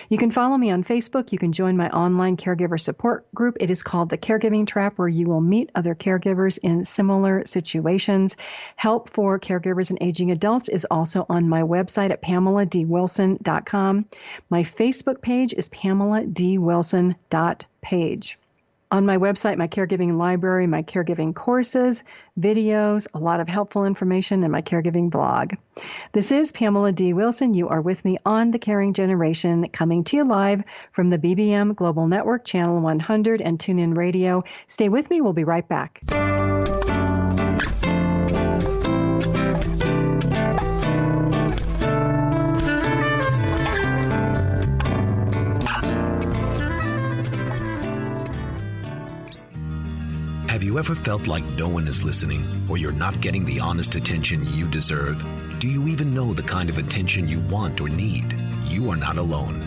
Speaker 2: You can follow me on Facebook. You can join my online caregiver support group. It is called the Caregiving Trap, where you will meet other caregivers in similar situations. Help for caregivers and aging adults is also on my website at PamelaDWilson.com. My Facebook page is PamelaDWilson.page. On my website, my caregiving library, my caregiving courses, videos, a lot of helpful information, and my caregiving blog. This is Pamela D. Wilson. You are with me on The Caring Generation, coming to you live from the BBM Global Network, Channel 100, and TuneIn Radio. Stay with me. We'll be right back.
Speaker 1: Have you ever felt like no one is listening, or you're not getting the honest attention you deserve? Do you even know the kind of attention you want or need? You are not alone.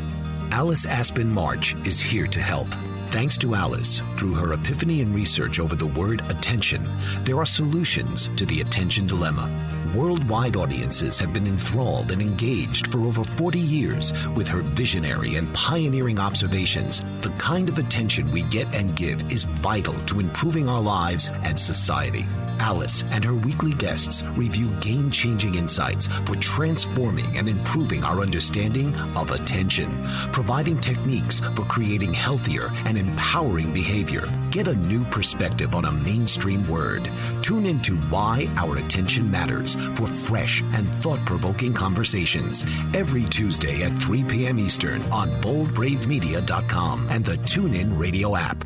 Speaker 1: Alice Aspen March is here to help. Thanks to Alice, through her epiphany and research over the word attention, there are solutions to the attention dilemma. Worldwide audiences have been enthralled and engaged for over 40 years with her visionary and pioneering observations. The kind of attention we get and give is vital to improving our lives and society. Alice and her weekly guests review game-changing insights for transforming and improving our understanding of attention, providing techniques for creating healthier and empowering behavior. Get a new perspective on a mainstream word. Tune into Why Our Attention Matters for fresh and thought-provoking conversations every Tuesday at 3 p.m. Eastern on boldbravemedia.com and the TuneIn Radio app.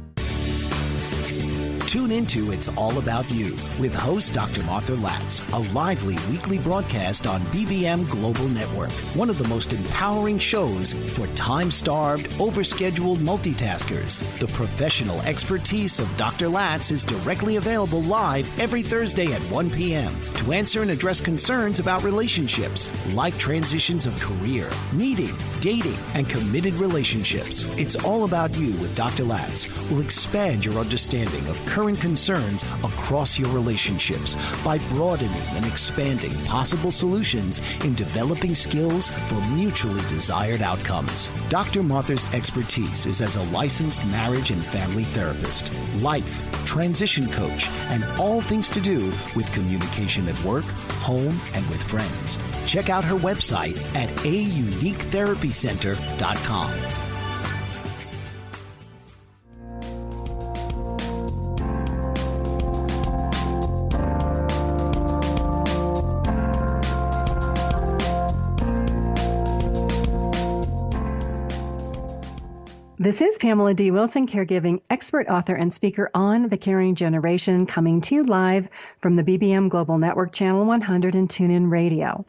Speaker 1: Tune into It's All About You with host Dr. Martha Latz, a lively weekly broadcast on BBM Global Network, one of the most empowering shows for time-starved, overscheduled multitaskers. The professional expertise of Dr. Latz is directly available live every Thursday at 1 p.m. to answer and address concerns about relationships, life transitions of career, meeting, dating, and committed relationships. It's All About You with Dr. Latz will expand your understanding of current concerns across your relationships by broadening and expanding possible solutions in developing skills for mutually desired outcomes. Dr. Martha's expertise is as a licensed marriage and family therapist, life, transition coach, and all things to do with communication at work, home, and with friends. Check out her website at auniquetherapycenter.com.
Speaker 2: This is Pamela D Wilson, caregiving expert, author, and speaker on The Caring Generation, coming to you live from the BBM Global Network Channel 100 and TuneIn Radio.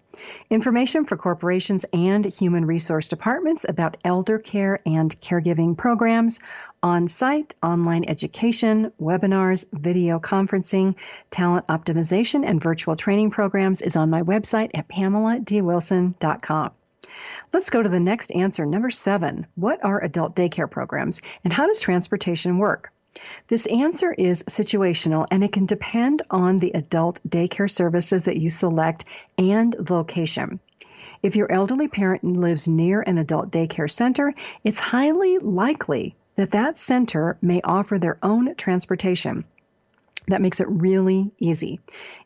Speaker 2: Information for corporations and human resource departments about elder care and caregiving programs, on-site, online education, webinars, video conferencing, talent optimization, and virtual training programs is on my website at PamelaDWilson.com. Let's go to the next answer, number 7. What are adult daycare programs, and how does transportation work? This answer is situational, and it can depend on the adult daycare services that you select and location. If your elderly parent lives near an adult daycare center, it's highly likely that that center may offer their own transportation. That makes it really easy.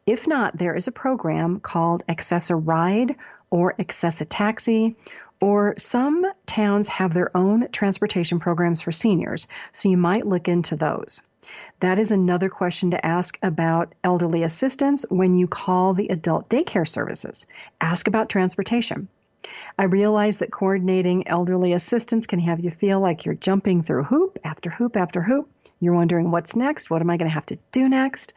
Speaker 2: If not, there is a program called Access-a-Ride or Access-a-Taxi, or some towns have their own transportation programs for seniors, so you might look into those. That is another question to ask about elderly assistance when you call the adult daycare services. Ask about transportation. I realize that coordinating elderly assistance can have you feel like you're jumping through hoop after hoop after hoop. You're wondering, what's next? What am I going to have to do next?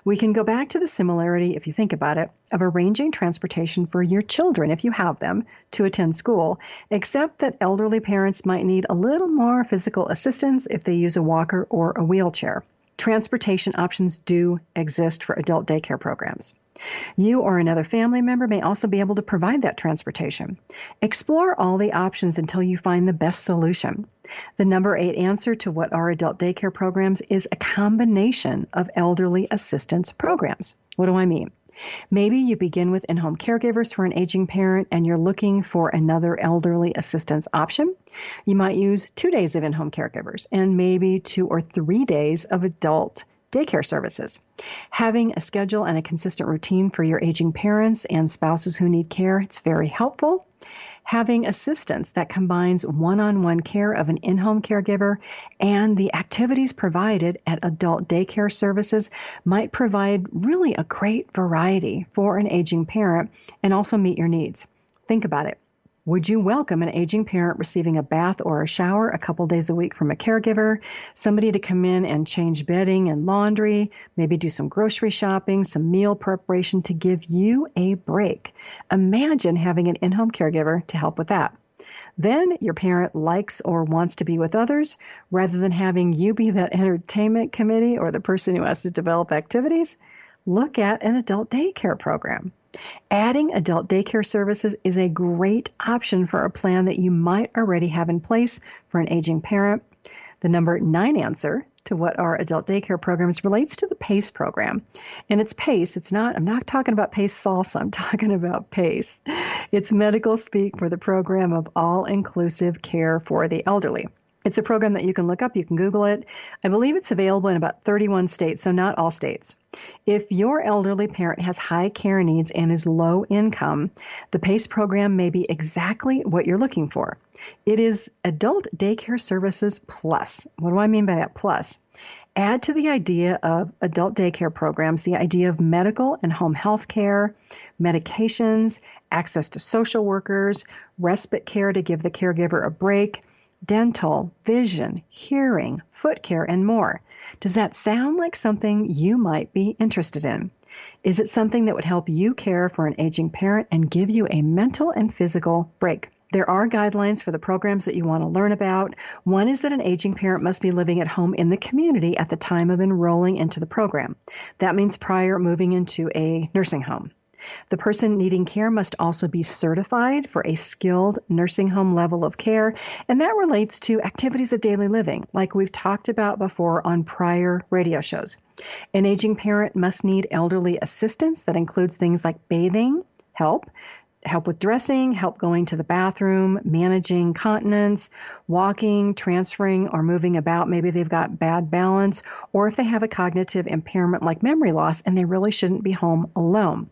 Speaker 2: We can go back to the similarity, if you think about it, of arranging transportation for your children, if you have them, to attend school, except that elderly parents might need a little more physical assistance if they use a walker or a wheelchair. Transportation options do exist for adult daycare programs. You or another family member may also be able to provide that transportation. Explore all the options until you find the best solution. The number 8 answer to what are adult daycare programs is a combination of elderly assistance programs. What do I mean? Maybe you begin with in-home caregivers for an aging parent and you're looking for another elderly assistance option. You might use 2 days of in-home caregivers and maybe 2 or 3 days of adult daycare services. Having a schedule and a consistent routine for your aging parents and spouses who need care, it's very helpful. Having assistance that combines one-on-one care of an in-home caregiver and the activities provided at adult daycare services might provide really a great variety for an aging parent and also meet your needs. Think about it. Would you welcome an aging parent receiving a bath or a shower a couple days a week from a caregiver, somebody to come in and change bedding and laundry, maybe do some grocery shopping, some meal preparation to give you a break? Imagine having an in-home caregiver to help with that. Then your parent likes or wants to be with others rather than having you be that entertainment committee or the person who has to develop activities. Look at an adult daycare program. Adding adult daycare services is a great option for a plan that you might already have in place for an aging parent. The number 9 answer to what are adult daycare programs relates to the PACE program. And it's PACE. I'm not talking about PACE salsa. I'm talking about PACE. It's medical speak for the program of all-inclusive care for the elderly. It's a program that you can look up. You can Google it. I believe it's available in about 31 states, so not all states. If your elderly parent has high care needs and is low income, the PACE program may be exactly what you're looking for. It is Adult Daycare Services Plus. What do I mean by that plus? Add to the idea of adult daycare programs the idea of medical and home health care, medications, access to social workers, respite care to give the caregiver a break, dental, vision, hearing, foot care, and more. Does that sound like something you might be interested in? Is it something that would help you care for an aging parent and give you a mental and physical break? There are guidelines for the programs that you want to learn about. One is that an aging parent must be living at home in the community at the time of enrolling into the program. That means prior moving into a nursing home. The person needing care must also be certified for a skilled nursing home level of care, and that relates to activities of daily living, like we've talked about before on prior radio shows. An aging parent must need elderly assistance that includes things like bathing, help with dressing, help going to the bathroom, managing continence, walking, transferring, or moving about. Maybe they've got bad balance, or if they have a cognitive impairment like memory loss and they really shouldn't be home alone.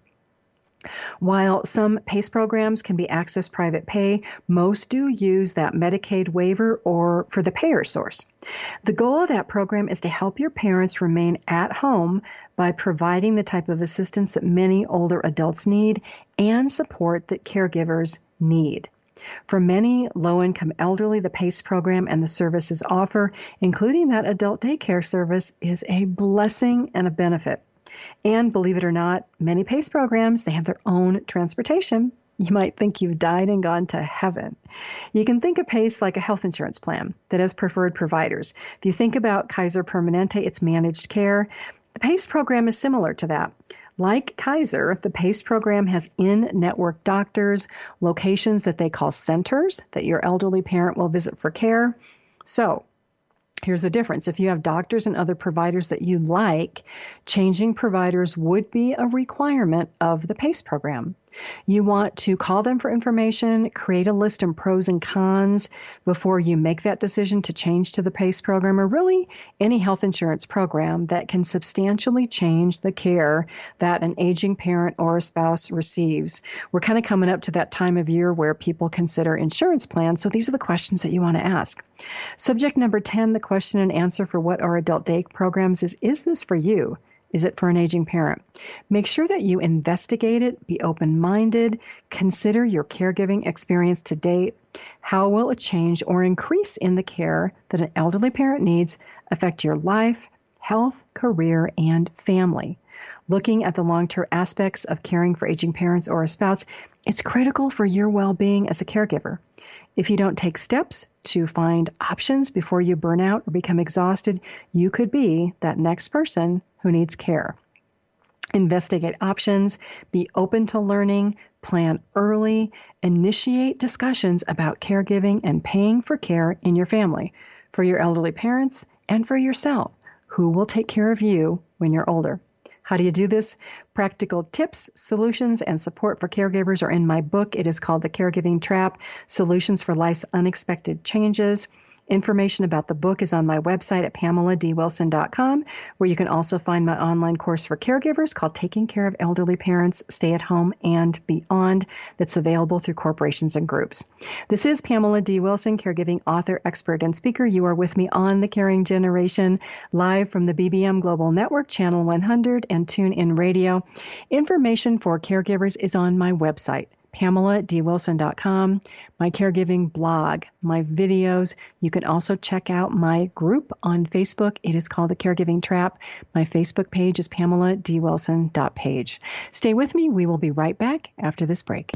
Speaker 2: While some PACE programs can be accessed private pay, most do use that Medicaid waiver or for the payer source. The goal of that program is to help your parents remain at home by providing the type of assistance that many older adults need and support that caregivers need. For many low-income elderly, the PACE program and the services offer, including that adult daycare service, is a blessing and a benefit. And believe it or not, many PACE programs, they have their own transportation. You might think you've died and gone to heaven. You can think of PACE like a health insurance plan that has preferred providers. If you think about Kaiser Permanente, it's managed care. The PACE program is similar to that. Like Kaiser, the PACE program has in-network doctors, locations that they call centers that your elderly parent will visit for care. So, here's the difference. If you have doctors and other providers that you like, changing providers would be a requirement of the PACE program. You want to call them for information, create a list of pros and cons before you make that decision to change to the PACE program, or really any health insurance program that can substantially change the care that an aging parent or a spouse receives. We're kind of coming up to that time of year where people consider insurance plans, so these are the questions that you want to ask. Subject number 10, the question and answer for what are adult day programs is this for you? Is it for an aging parent? Make sure that you investigate it, be open-minded, consider your caregiving experience to date. How will a change or increase in the care that an elderly parent needs affect your life, health, career, and family? Looking at the long-term aspects of caring for aging parents or a spouse, it's critical for your well-being as a caregiver. If you don't take steps to find options before you burn out or become exhausted, you could be that next person who needs care. Investigate options, be open to learning, plan early, initiate discussions about caregiving and paying for care in your family, for your elderly parents and for yourself, who will take care of you when you're older. How do you do this? Practical tips, solutions, and support for caregivers are in my book. It is called The Caregiving Trap, Solutions for Life's Unexpected Changes. Information about the book is on my website at PamelaDWilson.com, where you can also find my online course for caregivers called Taking Care of Elderly Parents, Stay at Home, and Beyond, that's available through corporations and groups. This is Pamela D. Wilson, caregiving author, expert, and speaker. You are with me on The Caring Generation, live from the BBM Global Network, Channel 100, and TuneIn Radio. Information for caregivers is on my website, PamelaDWilson.com, my caregiving blog, my videos. You can also check out my group on Facebook. It is called The Caregiving Trap. My Facebook page is PamelaDWilson.page. Stay with me. We will be right back after this break.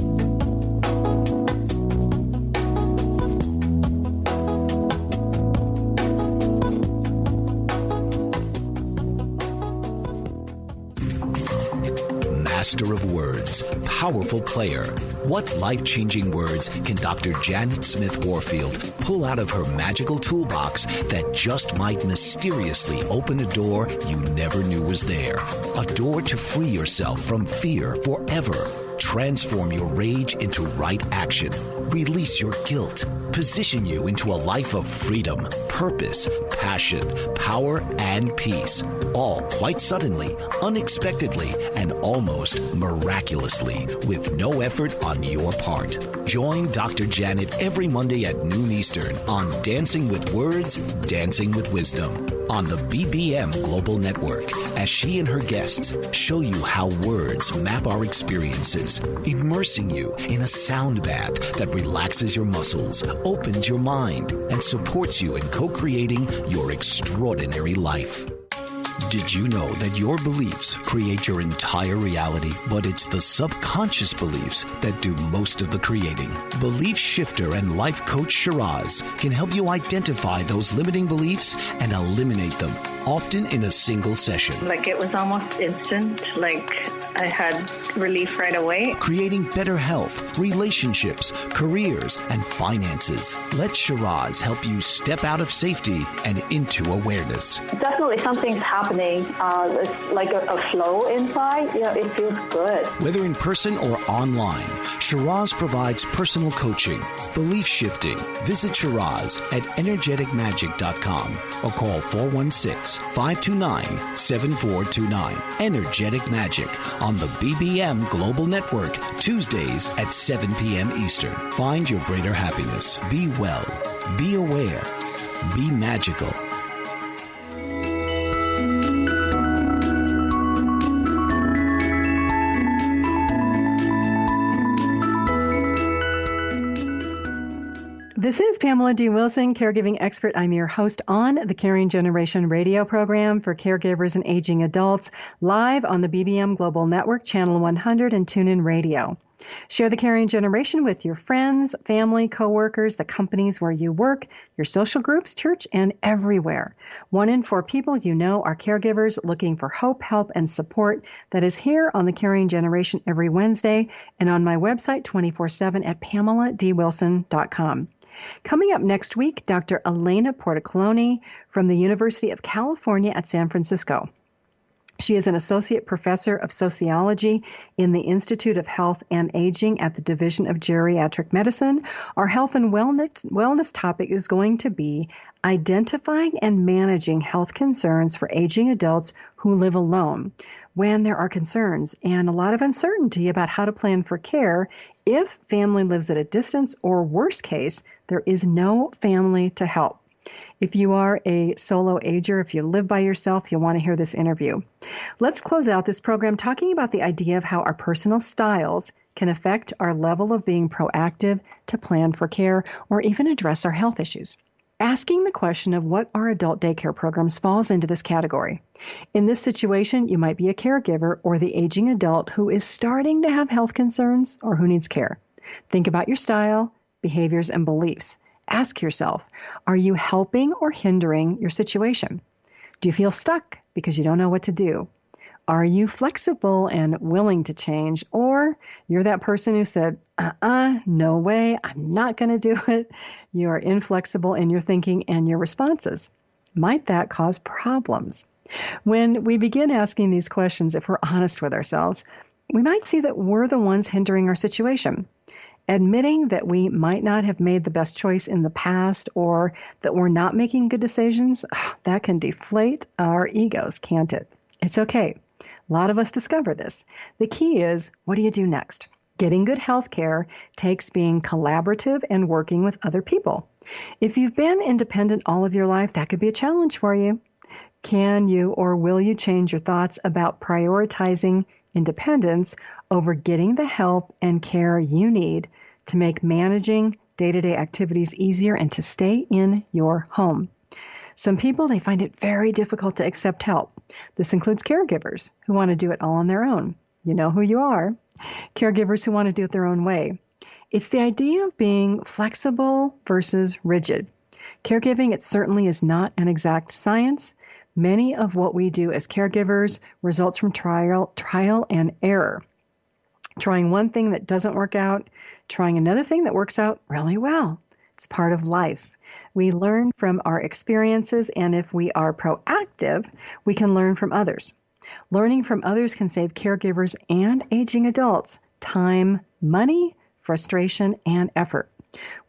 Speaker 1: master of words, powerful player. What life-changing words can Dr. Janet Smith Warfield pull out of her magical toolbox that just might mysteriously open a door you never knew was there? A door to free yourself from fear forever. Transform your rage into right action. Release your guilt. Position you into a life of freedom, purpose, passion, power, and peace. All quite suddenly, unexpectedly, and almost miraculously, with no effort on your part. Join Dr. Janet every Monday at noon Eastern on Dancing with Words, Dancing with Wisdom on the BBM Global Network as she and her guests show you how words map our experiences, immersing you in a sound bath that relaxes your muscles, opens your mind, and supports you in co-creating your extraordinary life. Did you know that your beliefs create your entire reality, but it's the subconscious beliefs that do most of the creating? Belief shifter and life coach Shiraz can help you identify those limiting beliefs and eliminate them, often in a single session.
Speaker 5: Like it was almost instant, like I had relief right away.
Speaker 1: Creating better health, relationships, careers, and finances. Let Shiraz help you step out of safety and into awareness.
Speaker 6: Definitely something's happening. It's like a flow inside. You know, it feels good.
Speaker 1: Whether in person or online, Shiraz provides personal coaching, belief shifting. Visit Shiraz at energeticmagic.com or call 416-529-7429. Energetic Magic on the BBM Global Network, Tuesdays at 7 p.m. Eastern. Find your greater happiness. Be well. Be aware. Be magical.
Speaker 2: This is Pamela D Wilson, caregiving expert. I'm your host on the Caring Generation radio program for caregivers and aging adults, live on the BBM Global Network, Channel 100, and TuneIn Radio. Share the Caring Generation with your friends, family, coworkers, the companies where you work, your social groups, church, and everywhere. 1 in 4 people you know are caregivers looking for hope, help, and support. That is here on the Caring Generation every Wednesday and on my website 24/7 at PamelaDWilson.com. Coming up next week, Dr. Elena Portoclone from the University of California at San Francisco. She is an associate professor of sociology in the Institute of Health and Aging at the Division of Geriatric Medicine. Our health and wellness topic is going to be identifying and managing health concerns for aging adults who live alone when there are concerns and a lot of uncertainty about how to plan for care if family lives at a distance or, worst case, there is no family to help. If you are a solo ager, if you live by yourself, you'll want to hear this interview. Let's close out this program talking about the idea of how our personal styles can affect our level of being proactive to plan for care or even address our health issues. Asking the question of what are adult daycare programs falls into this category. In this situation, you might be a caregiver or the aging adult who is starting to have health concerns or who needs care. Think about your style, behaviors, and beliefs. Ask yourself, are you helping or hindering your situation? Do you feel stuck because you don't know what to do? Are you flexible and willing to change? Or you're that person who said, no way, I'm not going to do it. You are inflexible in your thinking and your responses. Might that cause problems? When we begin asking these questions, if we're honest with ourselves, we might see that we're the ones hindering our situation. Admitting that we might not have made the best choice in the past or that we're not making good decisions, that can deflate our egos, can't it? It's okay. A lot of us discover this. The key is, what do you do next? Getting good health care takes being collaborative and working with other people. If you've been independent all of your life, that could be a challenge for you. Can you or will you change your thoughts about prioritizing independence over getting the help and care you need to make managing day-to-day activities easier and to stay in your home? Some people, they find it very difficult to accept help. This includes caregivers who want to do it all on their own. You know who you are. Caregivers who want to do it their own way. It's the idea of being flexible versus rigid. Caregiving, it certainly is not an exact science. Many of what we do as caregivers results from trial and error. trying one thing that doesn't work out, trying another thing that works out really well. It's part of life. We learn from our experiences, and if we are proactive, we can learn from others. Learning from others can save caregivers and aging adults time, money, frustration, and effort.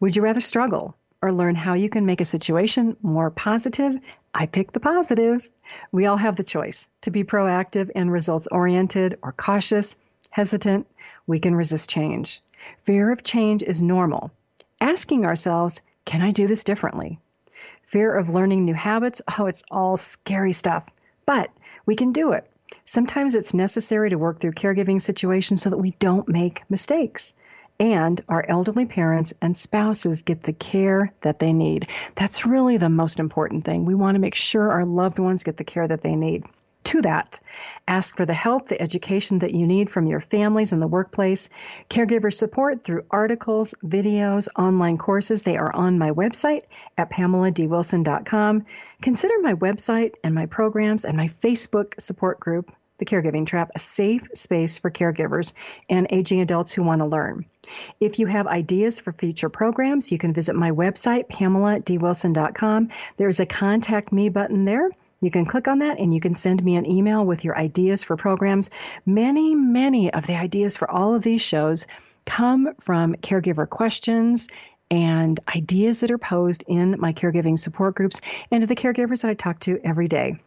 Speaker 2: Would you rather struggle or learn how you can make a situation more positive? I pick the positive. We all have the choice to be proactive and results-oriented or cautious, hesitant. We can resist change. Fear of change is normal. Asking ourselves, can I do this differently? Fear of learning new habits, it's all scary stuff, but we can do it. Sometimes it's necessary to work through caregiving situations so that we don't make mistakes. And our elderly parents and spouses get the care that they need. That's really the most important thing. We want to make sure our loved ones get the care that they need. To that, ask for the help, the education that you need from your families and the workplace. Caregiver support through articles, videos, online courses. They are on my website at PamelaDWilson.com. Consider my website and my programs and my Facebook support group, The Caregiving Trap, a safe space for caregivers and aging adults who want to learn. If you have ideas for future programs, you can visit my website, PamelaDWilson.com. There's a Contact Me button there. You can click on that and you can send me an email with your ideas for programs. Many of the ideas for all of these shows come from caregiver questions and ideas that are posed in my caregiving support groups and to the caregivers that I talk to every day.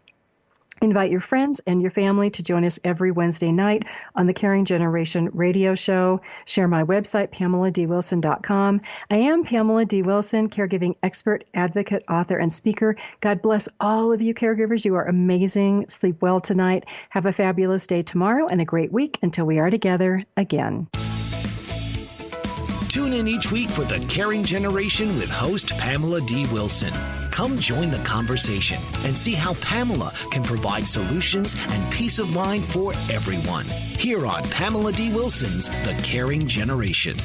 Speaker 2: Invite your friends and your family to join us every Wednesday night on the Caring Generation radio show. Share my website, PamelaDWilson.com. I am Pamela D. Wilson, caregiving expert, advocate, author, and speaker. God bless all of you caregivers. You are amazing. Sleep well tonight. Have a fabulous day tomorrow and a great week until we are together again.
Speaker 1: Tune in each week for the Caring Generation with host Pamela D. Wilson. Come join the conversation and see how Pamela can provide solutions and peace of mind for everyone. Here on Pamela D. Wilson's The Caring Generation.